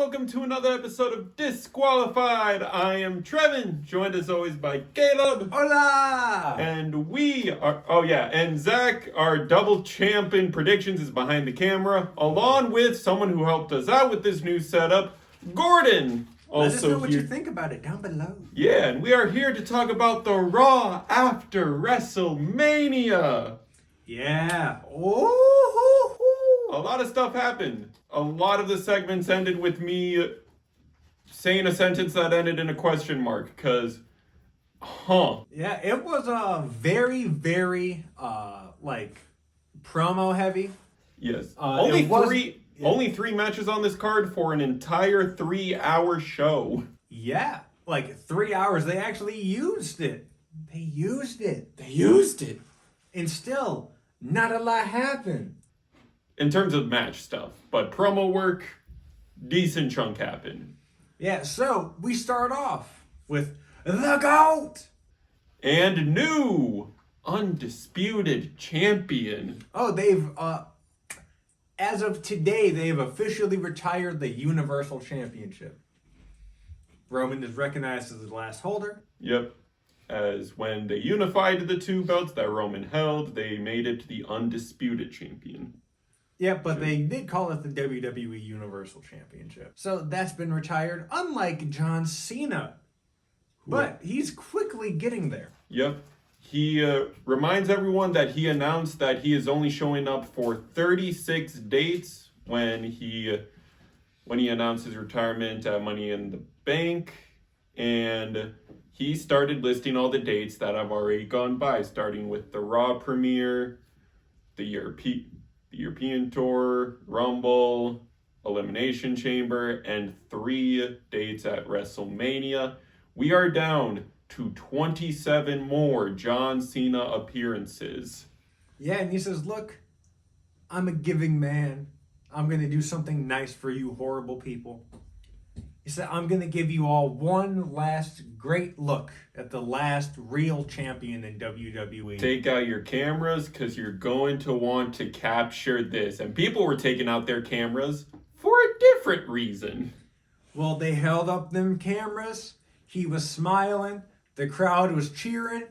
welcome to another episode of Disqualified. I am Trevin, joined as always by Caleb. Hola! And we are, and Zach, our double champ in predictions, is behind the camera, along with someone who helped us out with this new setup, Gordon. Let us know what here. you think about it down below. Yeah, and we are here to talk about the Raw after WrestleMania. Yeah. A lot of stuff happened. A lot of the segments ended with me saying a sentence that ended in a question mark, because, Yeah, it was a very, promo heavy. Yes. Only three matches on this card for an entire 3-hour show. Yeah, 3 hours. They actually used it. They used it. And still, not a lot happened. In terms of match stuff. But promo work, decent chunk happened. Yeah, so we start off with the GOAT. And new undisputed champion. Oh, they've, as of today, they've officially retired the Universal Championship. Roman is recognized as the last holder. Yep. As when they unified the two belts that Roman held, they made it the undisputed champion. Yeah, but they did call it the WWE Universal Championship. So that's been retired, unlike John Cena. But he's quickly getting there. Yep. He reminds everyone that he announced that he is only showing up for 36 dates when he announced his retirement at Money in the Bank. And he started listing all the dates that have already gone by, starting with the Raw premiere, the European Tour, Rumble, Elimination Chamber, and 3 dates at WrestleMania. We are down to 27 more John Cena appearances. Yeah, and he says, look, I'm a giving man. I'm going to do something nice for you horrible people. He said, I'm going to give you all one last great look at the last real champion in WWE. Take out your cameras because you're going to want to capture this. And people were taking out their cameras for a different reason. Well, they held up them cameras. He was smiling. The crowd was cheering.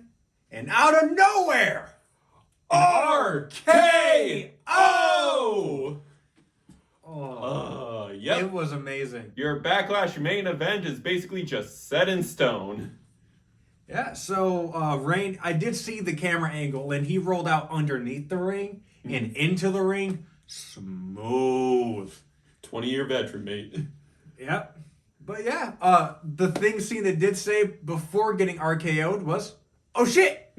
And out of nowhere, RKO! Yep. It was amazing. Your Backlash main event is basically just set in stone. Yeah, so Reign, I did see the camera angle, and he rolled out underneath the ring and into the ring. Smooth. 20-year veteran, mate. Yep. But yeah, the thing Cena did say before getting RKO'd was, oh shit!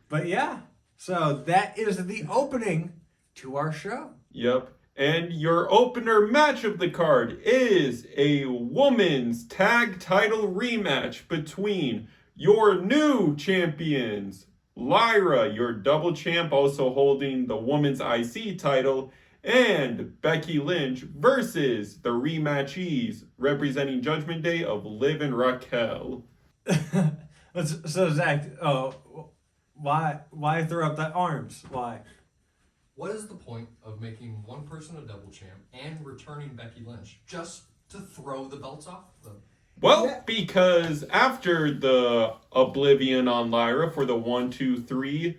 But yeah, so that is the opening to our show. Yep. And your opener match of the card is a women's tag title rematch between your new champions, Lyra, your double champ, also holding the women's IC title, and Becky Lynch versus the rematchees representing Judgment Day of Liv and Raquel. So Zach, why throw up the arms? Why? What is the point of making one person a double champ and returning Becky Lynch just to throw the belts off them? Well, because after the Oblivion on Lyra for the 1, 2, 3,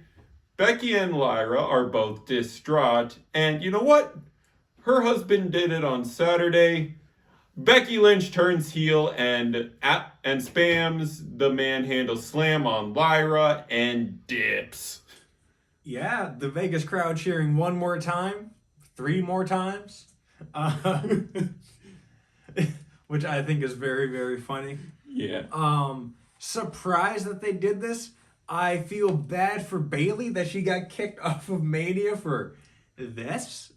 Becky and Lyra are both distraught. And you know what? Her husband did it on Saturday. Becky Lynch turns heel and spams the manhandle slam on Lyra and dips. Yeah, the Vegas crowd cheering one more time, 3 more times, which I think is very, very funny. Yeah. Surprised that they did this. I feel bad for Bayley that she got kicked off of Mania for this.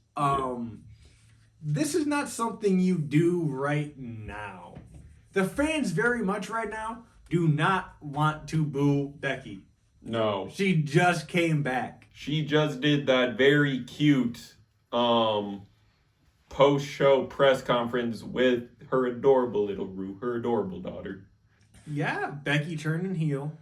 This is not something you do right now. The fans very much right now do not want to boo Becky. No. She just came back. She just did that very cute post-show press conference with her adorable daughter. Yeah, Becky turning heel.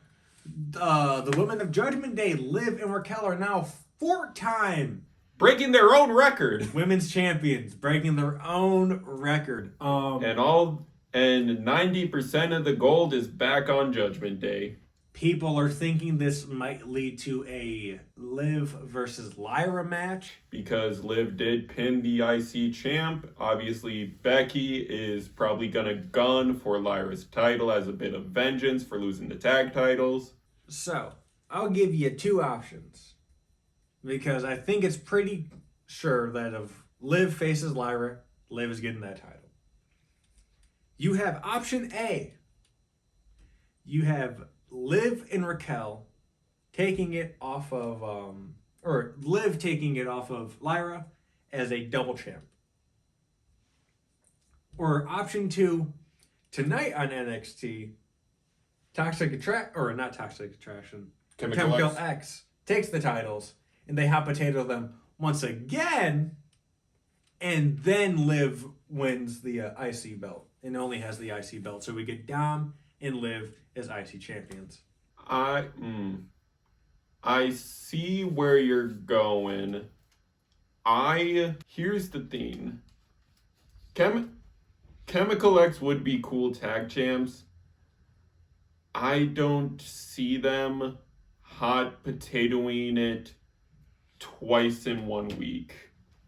The women of Judgment Day, Liv and Raquel, are now 4-time breaking their own record. Women's champions breaking their own record. And 90% of the gold is back on Judgment Day. People are thinking this might lead to a Liv versus Lyra match. Because Liv did pin the IC champ. Obviously, Becky is probably going to gun for Lyra's title as a bit of vengeance for losing the tag titles. So, I'll give you two options. Because I think it's pretty sure that if Liv faces Lyra, Liv is getting that title. You have option A. You have Liv and Raquel taking it off of, or Liv taking it off of Lyra as a double champ. Or option 2, tonight on NXT, Chemical X takes the titles and they hot potato them once again, and then Liv wins the IC belt and only has the IC belt. So we get Dom and Liv as IC champions. I see where you're going. Here's the thing. Chemical X would be cool tag champs. I don't see them hot potatoing it twice in 1 week.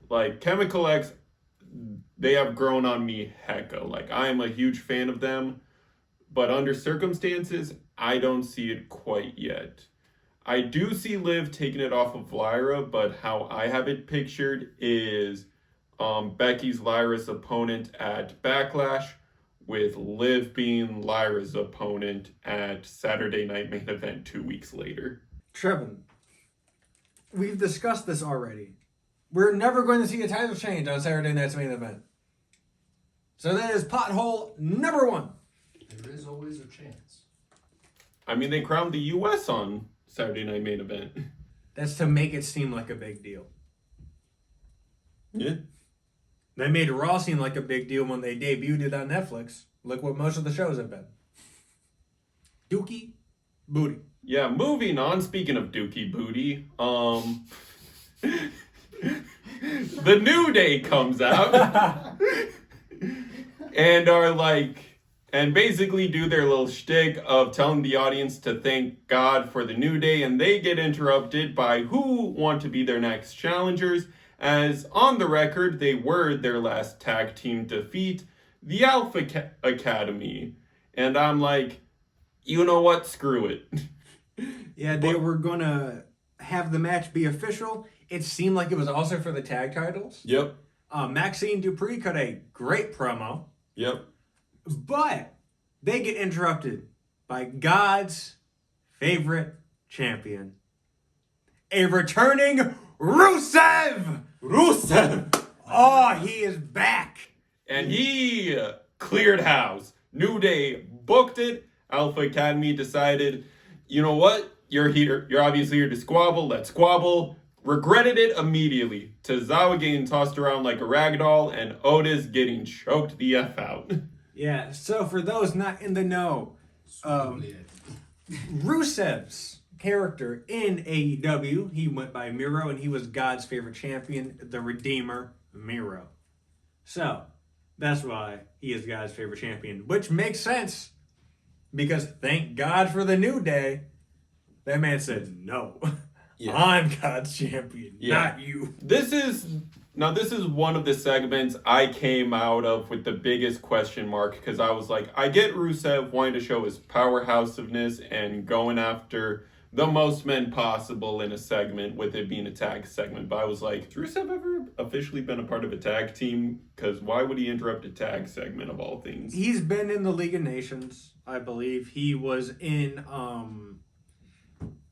Like, Chemical X, they have grown on me hecka. Like, I am a huge fan of them, but under circumstances, I don't see it quite yet. I do see Liv taking it off of Lyra, but how I have it pictured is Becky's Lyra's opponent at Backlash, with Liv being Lyra's opponent at Saturday Night Main Event 2 weeks later. Trevin, we've discussed this already. We're never going to see a title change on Saturday Night's Main Event. So that is pothole number 1. There is always a chance. I mean, they crowned the U.S. on Saturday Night Main Event. That's to make it seem like a big deal. Yeah. They made Raw seem like a big deal when they debuted it on Netflix. Look what most of the shows have been. Dookie Booty. Yeah, moving on, speaking of Dookie Booty, the New Day comes out and basically do their little shtick of telling the audience to thank God for the New Day, and they get interrupted by who want to be their next challengers, as on the record, they were their last tag team defeat, the Alpha Academy. And I'm like, you know what? Screw it. Yeah, they were going to have the match be official. It seemed like it was also for the tag titles. Yep. Maxine Dupree cut a great promo. Yep. But they get interrupted by God's favorite champion. A returning Rusev! Rusev! Oh, he is back. And he cleared house. New Day booked it. Alpha Academy decided, you know what? You're here. You're obviously here to squabble. Let's squabble. Regretted it immediately. Tozawa getting tossed around like a rag doll, and Otis getting choked the F out. Yeah, so for those not in the know, Rusev's character in AEW, he went by Miro, and he was God's favorite champion, the Redeemer, Miro. So, that's why he is God's favorite champion, which makes sense, because thank God for the New Day, that man said, no, yeah. I'm God's champion, not you. This is one of the segments I came out of with the biggest question mark, because I was like, I get Rusev wanting to show his powerhousiveness and going after the most men possible in a segment, with it being a tag segment. But I was like, has Rusev ever officially been a part of a tag team? Because why would he interrupt a tag segment of all things? He's been in the League of Nations, I believe. He was in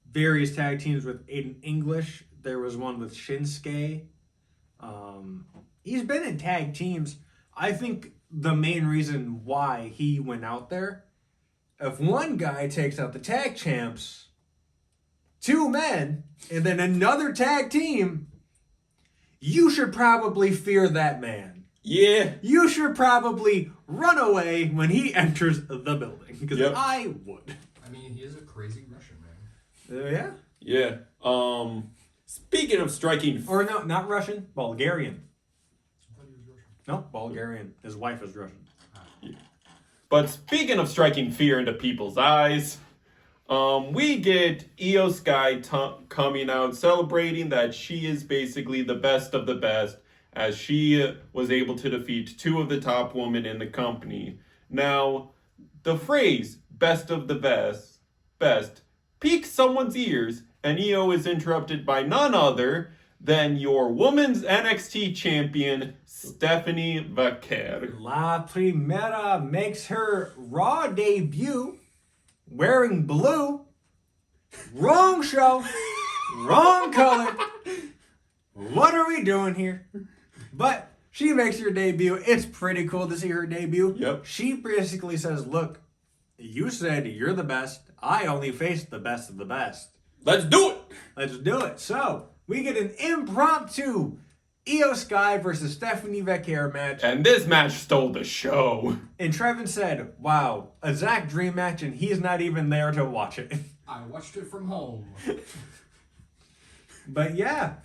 various tag teams with Aiden English. There was one with Shinsuke. He's been in tag teams. I think the main reason why he went out there, if one guy takes out the tag champs, 2 men, and then another tag team, you should probably fear that man. Yeah. You should probably run away when he enters the building. Because I would. I mean, he is a crazy Russian man. Yeah? Yeah. Speaking of striking, Or no, not Russian, Bulgarian. I thought he was Russian. No, Bulgarian. His wife is Russian. but speaking of striking fear into people's eyes, we get Io Sky coming out celebrating that she is basically the best of the best, as she was able to defeat two of the top women in the company. Now, the phrase "best of the best" piques someone's ears, and Io is interrupted by none other than your women's NXT champion, Stephanie Vaquer. La Primera makes her Raw debut wearing blue. Wrong show. Wrong color. What are we doing here? But she makes her debut. It's pretty cool to see her debut. Yep. She basically says, look, you said you're the best. I only faced the best of the best. Let's do it! Let's do it. So, we get an impromptu Io Sky versus Stephanie Vaquer match. And this match stole the show. And Trevin said, wow, a Zach Dream match, and he's not even there to watch it. I watched it from home. But yeah,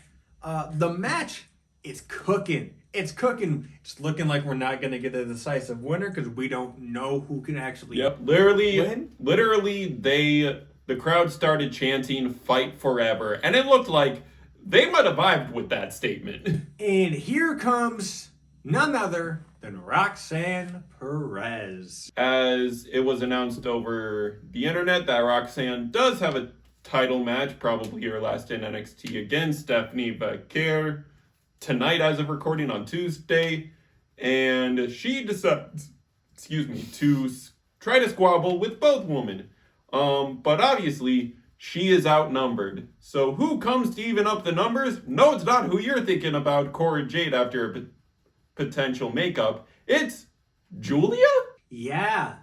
the match is cooking. It's cooking. It's looking like we're not going to get a decisive winner because we don't know who can actually Yep, win. literally, the crowd started chanting "Fight Forever," and it looked like they might have vibed with that statement. And here comes none other than Roxanne Perez. As it was announced over the internet that Roxanne does have a title match, probably her last in NXT, against Stephanie Vaquer tonight as of recording on Tuesday, and she decides, to try to squabble with both women. But obviously, she is outnumbered. So who comes to even up the numbers? No, it's not who you're thinking about, Cora Jade, after a potential makeup. It's Julia? Yeah,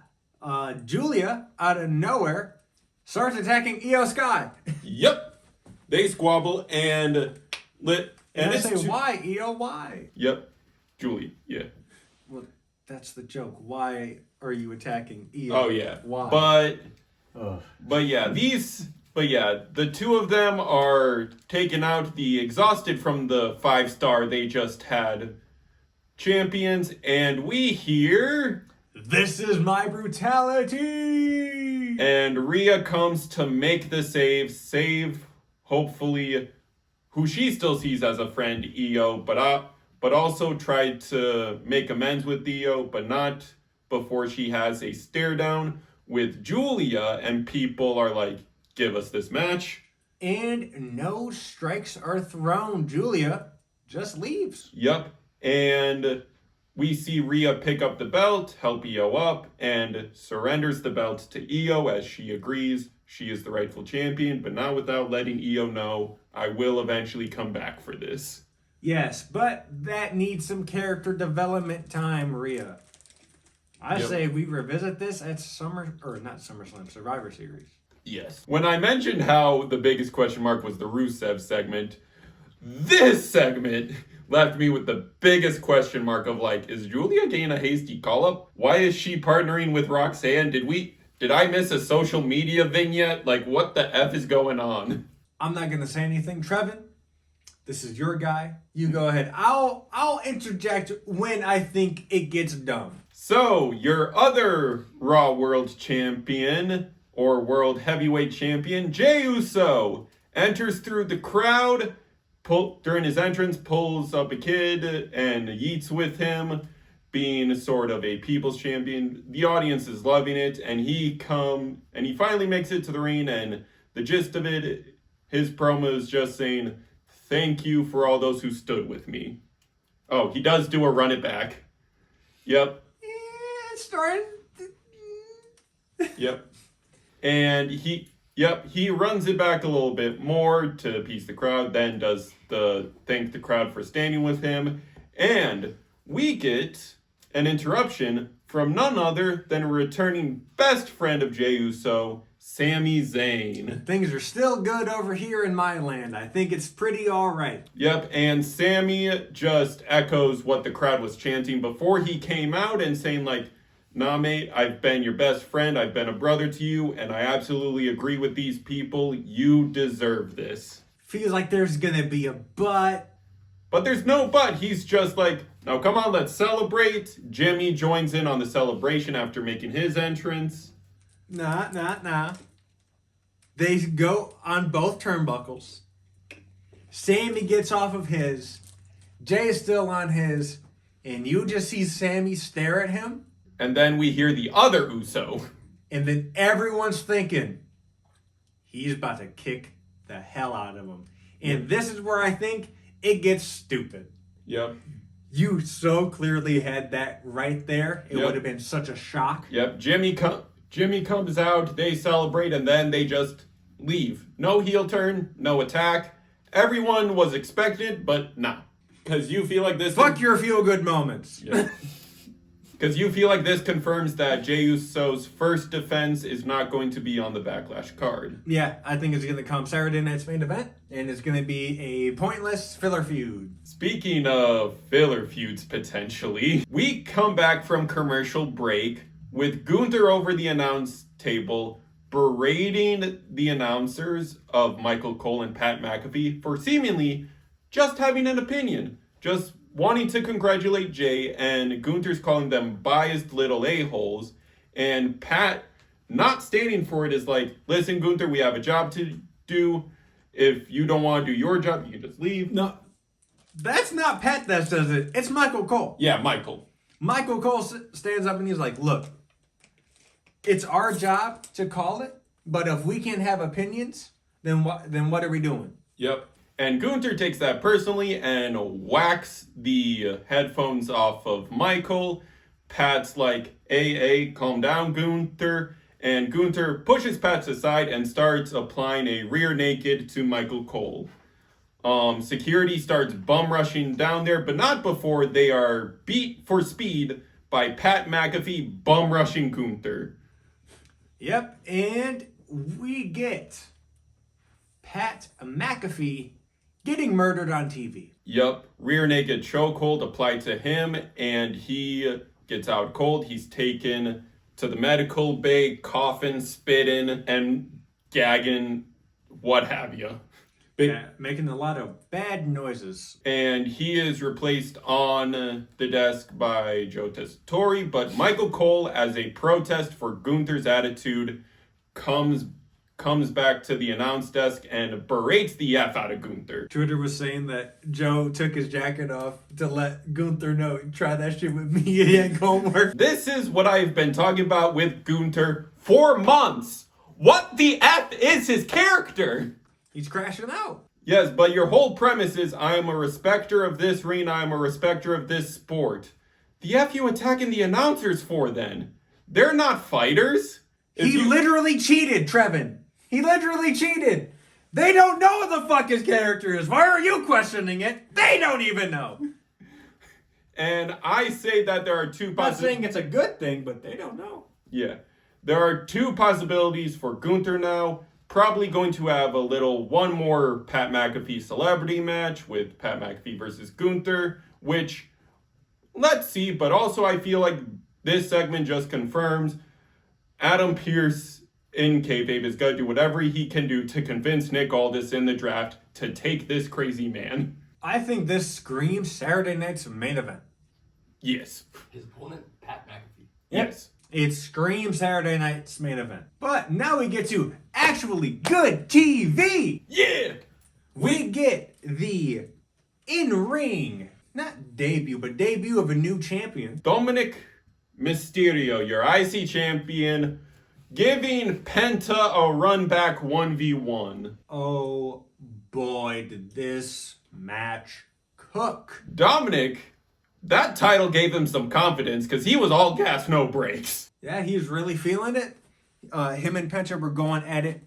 Julia, out of nowhere, starts attacking Io Sky. Yep. They squabble and lit. And I it's say, why, Io, why? Yep. Julie, yeah. Well, that's the joke. Why are you attacking Io? Oh yeah. Why? But yeah, the two of them are taking out the exhausted from the 5-star they just had champions, and we hear This is my brutality! and Rhea comes to make the save hopefully who she still sees as a friend, Io, but also tried to make amends with Io, but not before she has a stare down with Julia, and people are like, give us this match. And no strikes are thrown. Julia just leaves. Yep. And we see Rhea pick up the belt, help Io up, and surrenders the belt to Io as she agrees she is the rightful champion, but not without letting Io know, I will eventually come back for this. Yes, but that needs some character development time, Rhea. I Yep. say we revisit this at Survivor Series. Yes. When I mentioned how the biggest question mark was the Rusev segment, this segment left me with the biggest question mark of like, is Julia getting a hasty call-up? Why is she partnering with Roxanne? Did I miss a social media vignette? Like, what the F is going on? I'm not gonna say anything, Trevin. This is your guy. You go ahead. I'll interject when I think it gets dumb. So, your other Raw World Champion, or World Heavyweight Champion, Jey Uso, enters through the crowd, during his entrance, pulls up a kid and yeets with him, being sort of a people's champion. The audience is loving it, and he finally makes it to the ring, and the gist of it, his promo is just saying, thank you for all those who stood with me. Oh, he does do a run it back. Yep. It's starting. Yep. And he runs it back a little bit more to appease the crowd, then does thank the crowd for standing with him. And we get an interruption from none other than a returning best friend of Jey Uso, Sami Zayn. Things are still good over here in my land. I think it's pretty alright. Yep, and Sami just echoes what the crowd was chanting before he came out and saying like, nah, mate, I've been your best friend, I've been a brother to you, and I absolutely agree with these people. You deserve this. feels like there's gonna be a but. But there's no but. He's just like, now come on, let's celebrate. Jimmy joins in on the celebration after making his entrance. Nah. They go on both turnbuckles. Sammy gets off of his. Jay is still on his. And you just see Sammy stare at him. And then we hear the other Uso. And then everyone's thinking, he's about to kick the hell out of him. And this is where I think it gets stupid. Yep. You so clearly had that right there. It Yep. would have been such a shock. Yep. Jimmy comes out, they celebrate, and then they just leave. No heel turn, no attack. Everyone was expected, but nah. Because you feel like this... Fuck your feel-good moments. Yeah. Because you feel like this confirms that Jey Uso's first defense is not going to be on the Backlash card. Yeah, I think it's going to come Saturday night's main event, and it's going to be a pointless filler feud. Speaking of filler feuds, potentially, we come back from commercial break with Gunther over the announce table berating the announcers of Michael Cole and Pat McAfee for seemingly just having an opinion, just wanting to congratulate Jay, and Gunther's calling them biased little a-holes, and Pat not standing for it is like, listen, Gunther, we have a job to do. If you don't want to do your job, you can just leave. No, that's not Pat that says it. It's Michael Cole. Yeah, Michael. Michael Cole stands up and he's like, look, it's our job to call it, but if we can't have opinions, then what are we doing? Yep. And Gunther takes that personally and whacks the headphones off of Michael. Pat's like, hey, calm down, Gunther. And Gunther pushes Pat aside and starts applying a rear naked to Michael Cole. Security starts bum rushing down there, but not before they are beat for speed by Pat McAfee bum rushing Gunther. Yep, and we get Pat McAfee getting murdered on TV. Yep, rear naked chokehold applied to him, and he gets out cold. He's taken to the medical bay, coughing, spitting, and gagging, what have you. Yeah, making a lot of bad noises. And he is replaced on the desk by Joe Tessitore, but Michael Cole, as a protest for Gunther's attitude, comes back to the announce desk and berates the F out of Gunther. Twitter was saying that Joe took his jacket off to let Gunther know, try that shit with me, it ain't gonna work. This is what I've been talking about with Gunther for months. What the F is his character? He's crashing out. Yes, but your whole premise is I am a respecter of this ring, I am a respecter of this sport. The F you attacking the announcers for then? They're not fighters. He literally cheated, Trevin. He literally cheated. They don't know what the fuck his character is. Why are you questioning it? They don't even know. And I say that there are two I'm not saying it's a good thing, but they don't know. Yeah. There are two possibilities for Gunther now. Probably going to have one more Pat McAfee celebrity match with Pat McAfee versus Gunther, which, let's see, but also I feel like this segment just confirms Adam Pearce in kayfabe is going to do whatever he can do to convince Nick Aldis in the draft to take this crazy man. I think this screams Saturday night's main event. Yes. His opponent, Pat McAfee. Yes. It screams Saturday night's main event. But now we get to actually good TV. Yeah. We get the in-ring, not debut, but debut of a new champion. Dominic Mysterio, your IC champion, giving Penta a run back 1v1. Oh boy, did this match cook. Dominic, that title gave him some confidence because he was all gas, no brakes. Yeah, he's really feeling it. Him and Penta were going at it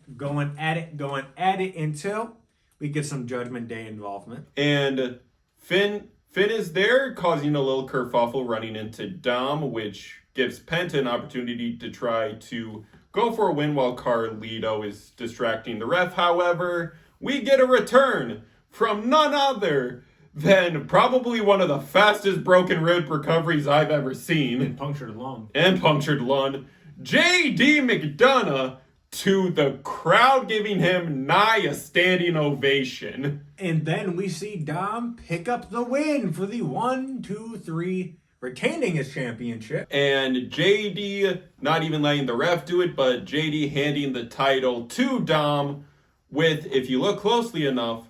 until we get some Judgment Day involvement. And Finn is there, causing a little kerfuffle, running into Dom, which gives Penta an opportunity to try to go for a win while Carlito is distracting the ref. However, we get a return from none other than probably one of the fastest broken rib recoveries I've ever seen. Punctured lung. And punctured lung. J.D. McDonough to the crowd giving him nigh a standing ovation. And then we see Dom pick up the win for the 1, 2, 3, retaining his championship. And JD not even letting the ref do it, but JD handing the title to Dom with, if you look closely enough,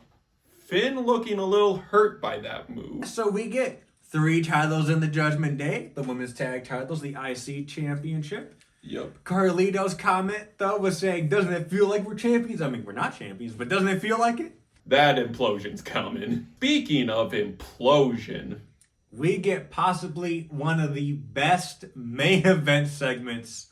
Finn looking a little hurt by that move. So we get 3 titles in the Judgment Day, the women's tag titles, the IC championship. Yep. Carlito's comment, though, was saying, doesn't it feel like we're champions? I mean, we're not champions, but doesn't it feel like it? That implosion's coming. Speaking of implosion, we get possibly one of the best main event segments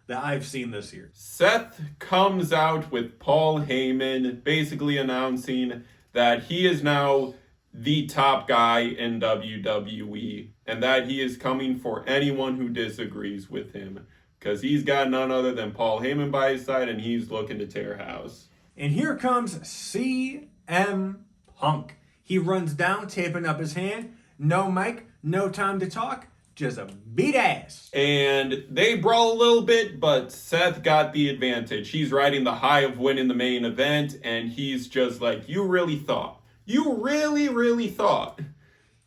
that I've seen this year. Seth comes out with Paul Heyman basically announcing that he is now the top guy in WWE and that he is coming for anyone who disagrees with him. Because he's got none other than Paul Heyman by his side, and he's looking to tear house. And here comes CM Punk. He runs down, taping up his hand. No mic, no time to talk, just a beat ass. And they brawl a little bit, but Seth got the advantage. He's riding the high of winning the main event, and he's just like, you really thought. You really, really thought.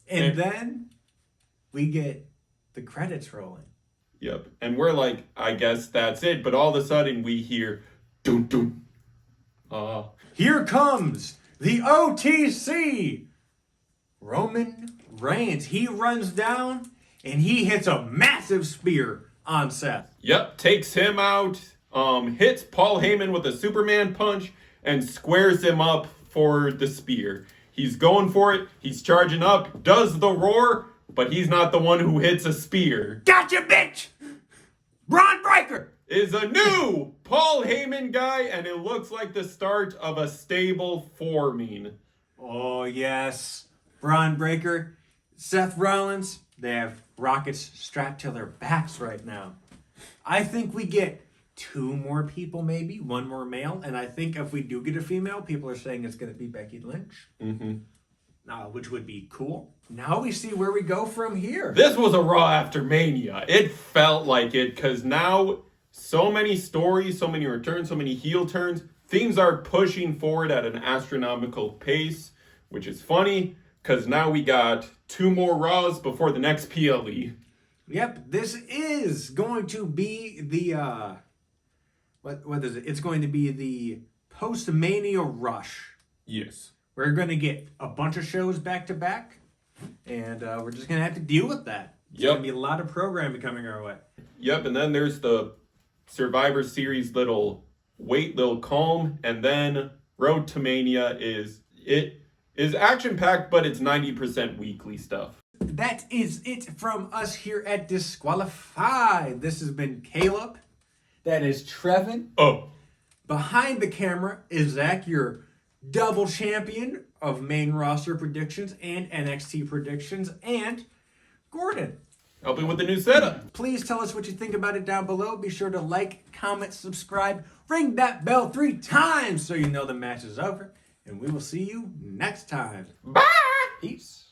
And then we get the credits rolling. Yep. And we're like, I guess that's it. But all of a sudden we hear, dun dun. Here comes the OTC. Roman Reigns. He runs down and he hits a massive spear on Seth. Yep. Takes him out. Hits Paul Heyman with a Superman punch and squares him up for the spear. He's going for it. He's charging up. Does the roar. But he's not the one who hits a spear. Gotcha, bitch! Braun Breaker! Is a new Paul Heyman guy, and it looks like the start of a stable forming. Oh, yes. Braun Breaker, Seth Rollins, they have rockets strapped to their backs right now. I think we get 2 more people, maybe, 1 more male, and I think if we do get a female, people are saying it's going to be Becky Lynch. Which would be cool. Now we see where we go from here. This was a Raw after Mania. It felt like it, because now so many stories, so many returns, so many heel turns. Things are pushing forward at an astronomical pace, which is funny, because now we got 2 more Raws before the next PLE. Yep, this is going to be the, what is it? It's going to be the post-Mania rush. Yes. We're going to get a bunch of shows back to back, and we're just going to have to deal with that. There's going to be a lot of programming coming our way. Yep, and then there's the Survivor Series little calm, and then Road to Mania is action-packed, but it's 90% weekly stuff. That is it from us here at Disqualified. This has been Caleb. That is Trevin. Oh. Behind the camera is Zach, your double champion of main roster predictions and NXT predictions, and Gordon. Helping with the new setup. Please tell us what you think about it down below. Be sure to like, comment, subscribe, ring that bell 3 times so you know the match is over, and we will see you next time. Bye! Peace.